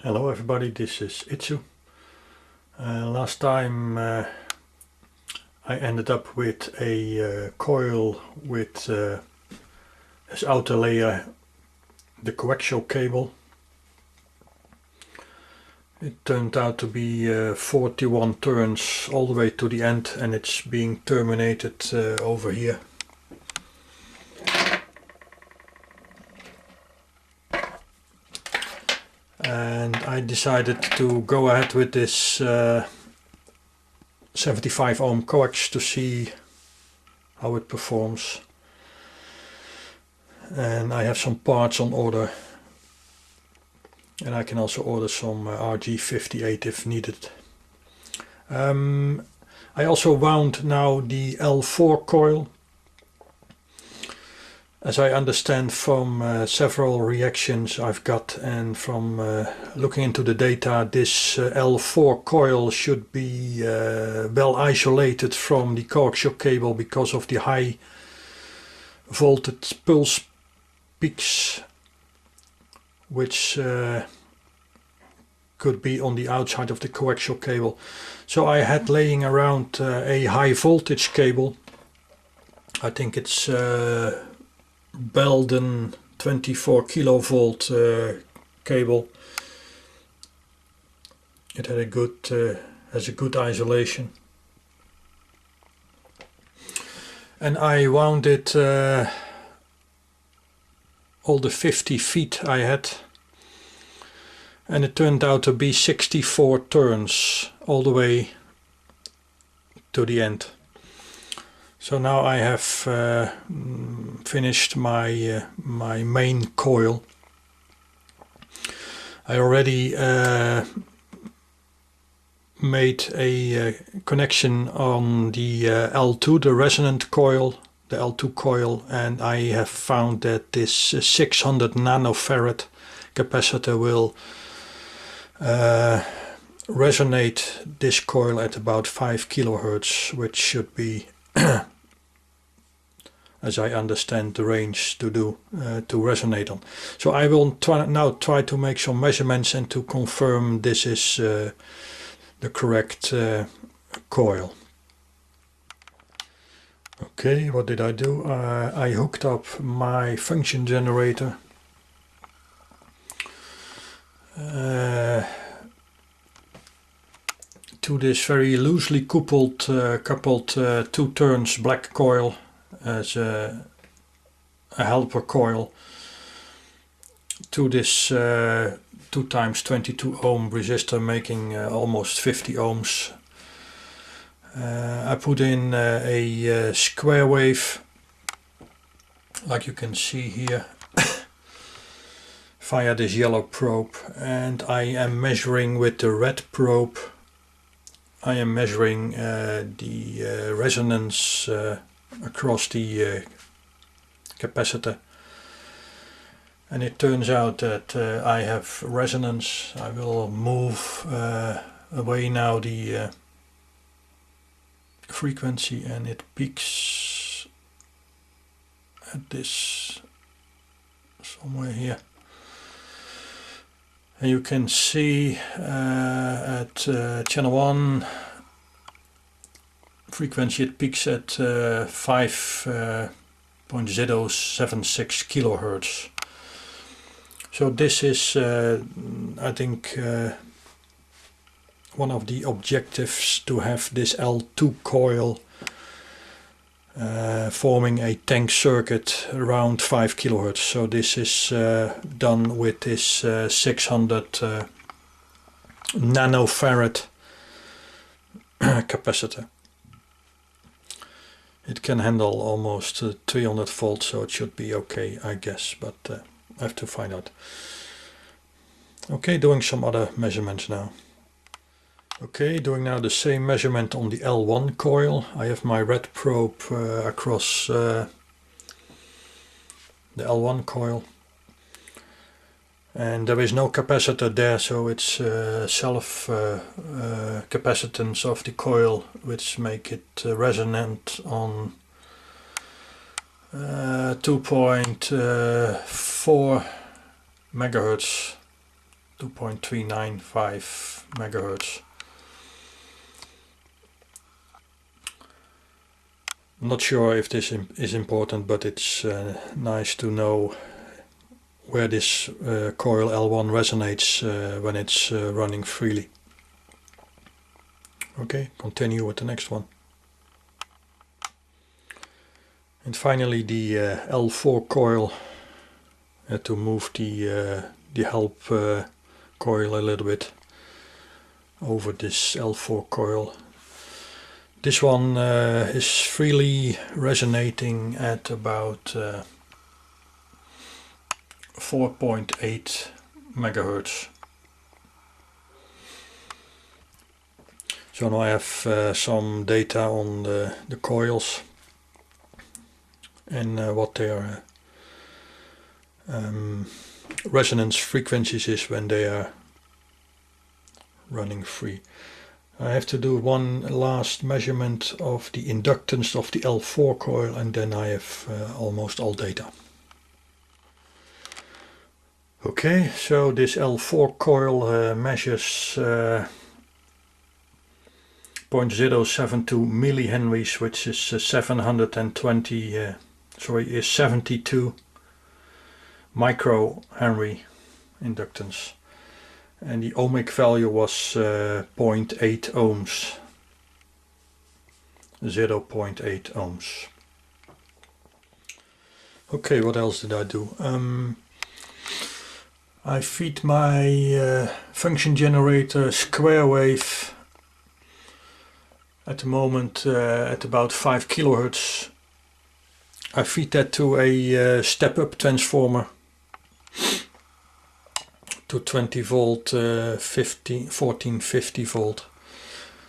Hello everybody, this is Itsu. Last time I ended up with a coil with as outer layer the coaxial cable. It turned out to be 41 turns all the way to the end, and it's being terminated over here. And I decided to go ahead with this 75 ohm coax to see how it performs. And I have some parts on order, and I can also order some RG58 if needed. I also wound now the L4 coil. As I understand from several reactions I've got and from looking into the data, this L4 coil should be well isolated from the coaxial cable because of the high voltage pulse peaks, which could be on the outside of the coaxial cable. So I had laying around a high voltage cable. I think it's Belden 24 kilovolt cable. It had a good has a good isolation, and I wound it all the 50 feet I had, and it turned out to be 64 turns all the way to the end. So now I have finished my my main coil. I already made a connection on the L2, the resonant coil, the L2 coil, and I have found that this 600 nanofarad capacitor will resonate this coil at about 5 kilohertz, which should be as I understand the range to do to resonate on. So I will now try to make some measurements and to confirm this is the correct coil. Okay, what did I do? I hooked up my function generator to this very loosely coupled 2 turns black coil as a helper coil to this 2 times 22 ohm resistor, making almost 50 ohms. I put in a square wave, like you can see here, via this yellow probe, and I am measuring with the red probe. I am measuring the resonance across the capacitor, and it turns out that I have resonance. I will move away now the frequency, and it peaks at this somewhere here. And you can see at channel 1 frequency it peaks at 5.076 kilohertz. So this is I think one of the objectives, to have this L2 coil forming a tank circuit around 5 kilohertz. So this is done with this 600 nanofarad capacitor. It can handle almost 300 volts, so it should be okay, I guess, but I have to find out. Okay, doing some other measurements now. Okay, doing now the same measurement on the L1 coil. I have my red probe across the L1 coil, and there is no capacitor there, so it's self capacitance of the coil which make it resonant on 2.4 megahertz 2.395 megahertz. I'm not sure if this is important, but it's nice to know where this coil L1 resonates when it's running freely. Okay, continue with the next one. And finally the L4 coil. I had to move the help coil a little bit over this L4 coil. This one is freely resonating at about 4.8 megahertz. So now I have some data on the coils and what their resonance frequencies is when they are running free. I have to do one last measurement of the inductance of the L4 coil, and then I have almost all data. Okay, so this L4 coil measures 0.072 millihenries, which is 72 microhenry inductance, and the ohmic value was 0.8 ohms, 0.8 ohms. Okay, what else did I do? I feed my function generator square wave at the moment at about 5 kilohertz. I feed that to a step-up transformer to 20 volt, 1450 volt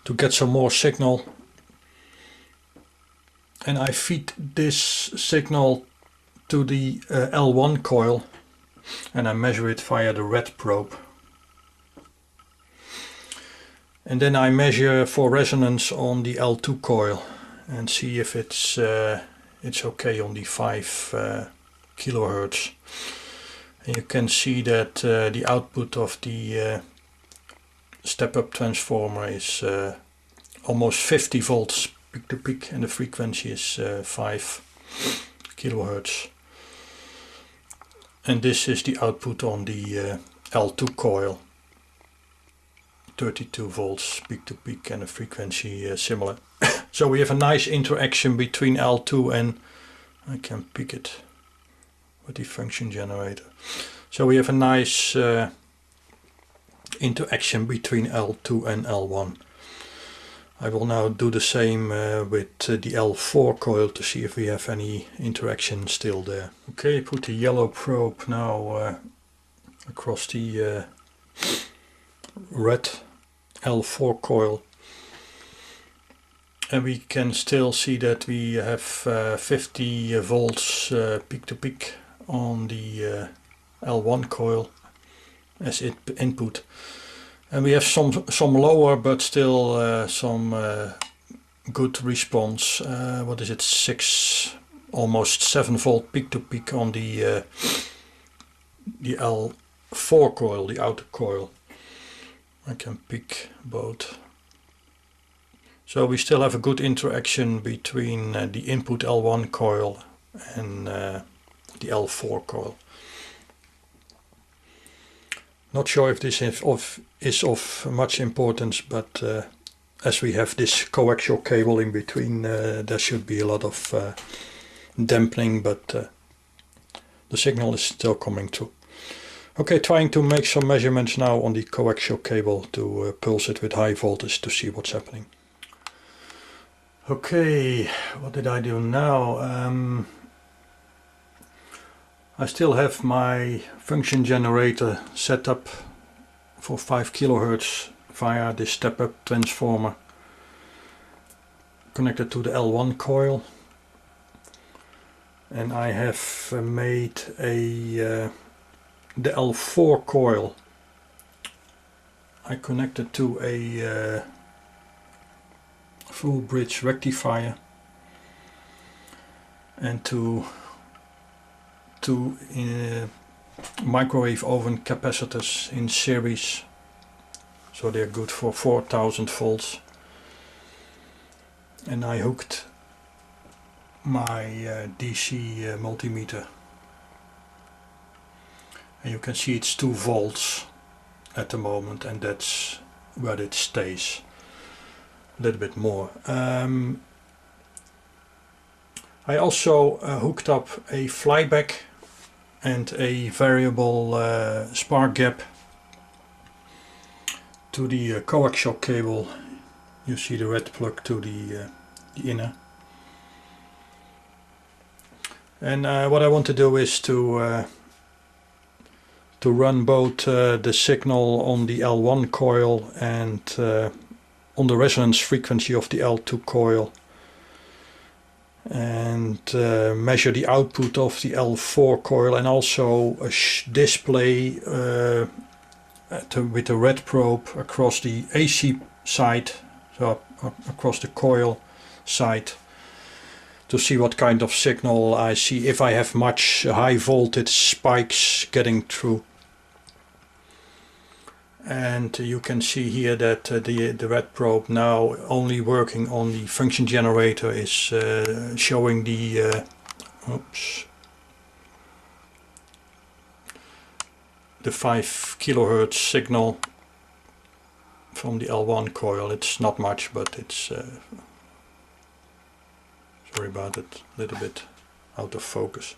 to get some more signal, and I feed this signal to the L1 coil and I measure it via the red probe, and then I measure for resonance on the L2 coil and see if it's okay on the 5 kilohertz. And you can see that the output of the step-up transformer is almost 50 volts peak to peak, and the frequency is 5 kilohertz. And this is the output on the L2 coil, 32 volts peak to peak, and the frequency similar. So we have a nice interaction between L2 and, I can pick it with the function generator. So we have a nice interaction between L2 and L1. I will now do the same with the L4 coil to see if we have any interaction still there. Okay, put the yellow probe now across the red L4 coil, and we can still see that we have 50 volts peak to peak on the L1 coil as input, and we have some lower but still some good response. What is it, almost 7 volt peak to peak on the L4 coil, the outer coil. I can pick both. So we still have a good interaction between the input L1 coil and the L4 coil. Not sure if this is of much importance, but as we have this coaxial cable in between, there should be a lot of dampening, but the signal is still coming through. Okay, trying to make some measurements now on the coaxial cable to pulse it with high voltage to see what's happening. Okay, what did I do now? I still have my function generator set up for 5 kilohertz via this step-up transformer connected to the L1 coil, and I have made the L4 coil. I connected to a full bridge rectifier and to microwave oven capacitors in series, so they're good for 4000 volts. And I hooked my DC multimeter, and you can see it's 2 volts at the moment, and that's where it stays. A little bit more. I also hooked up a flyback and a variable spark gap to the coaxial cable. You see the red plug to the inner. And what I want to do is to run both the signal on the L1 coil and on the resonance frequency of the L2 coil, and measure the output of the L4 coil, and also display with the red probe across the AC side, so across the coil side, to see what kind of signal I see, if I have much high voltage spikes getting through. And you can see here that the red probe, now only working on the function generator, is showing the the 5 kilohertz signal from the L1 coil. It's not much, but it's sorry about it, a little bit out of focus.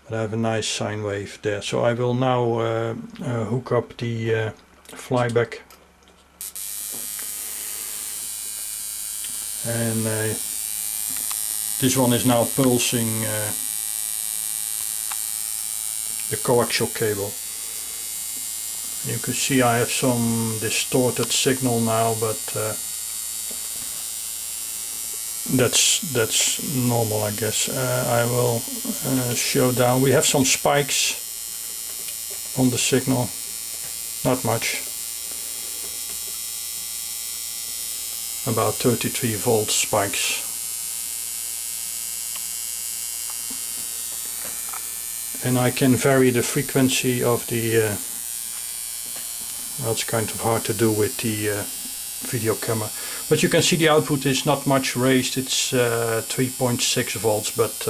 But I have a nice sine wave there. So I will now hook up the flyback, and this one is now pulsing the coaxial cable. You can see I have some distorted signal now, but that's normal, I guess. I will show down. We have some spikes on the signal, not much, about 33 volt spikes. And I can vary the frequency of the well, it's kind of hard to do with the video camera, but you can see the output is not much raised. It's 3.6 volts, but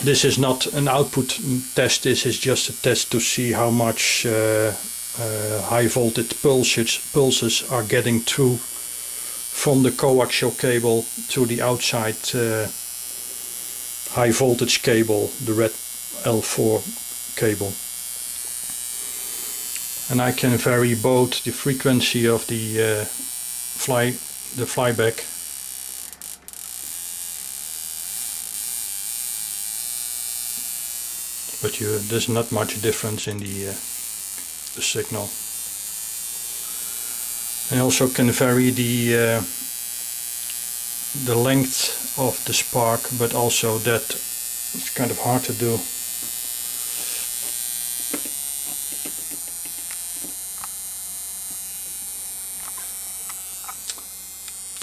this is not an output test. This is just a test to see how much high voltage pulses are getting through from the coaxial cable to the outside high voltage cable, the red L4 cable. And I can vary both the frequency of the flyback but there's not much difference in the signal. I also can vary the length of the spark, but also that it's kind of hard to do.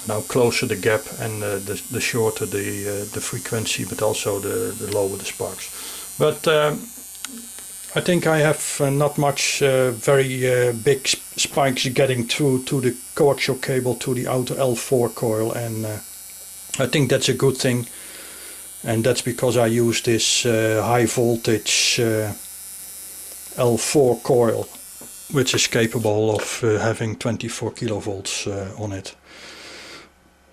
Now closer the gap, and the shorter the frequency, but also the lower the sparks. But I think I have not much very big spikes getting through to the coaxial cable to the outer L4 coil, and I think that's a good thing. And that's because I use this high voltage L4 coil, which is capable of having 24 kilovolts on it.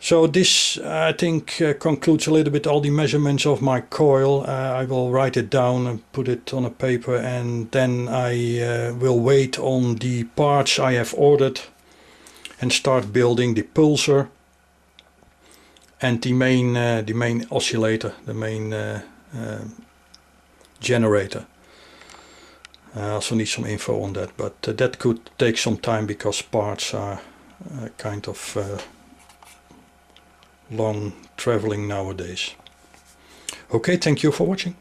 So this, I think, concludes a little bit all the measurements of my coil. I will write it down and put it on a paper, and then I will wait on the parts I have ordered and start building the pulser and the main oscillator, the main generator. I also need some info on that, but that could take some time because parts are kind of long traveling nowadays. Okay, thank you for watching.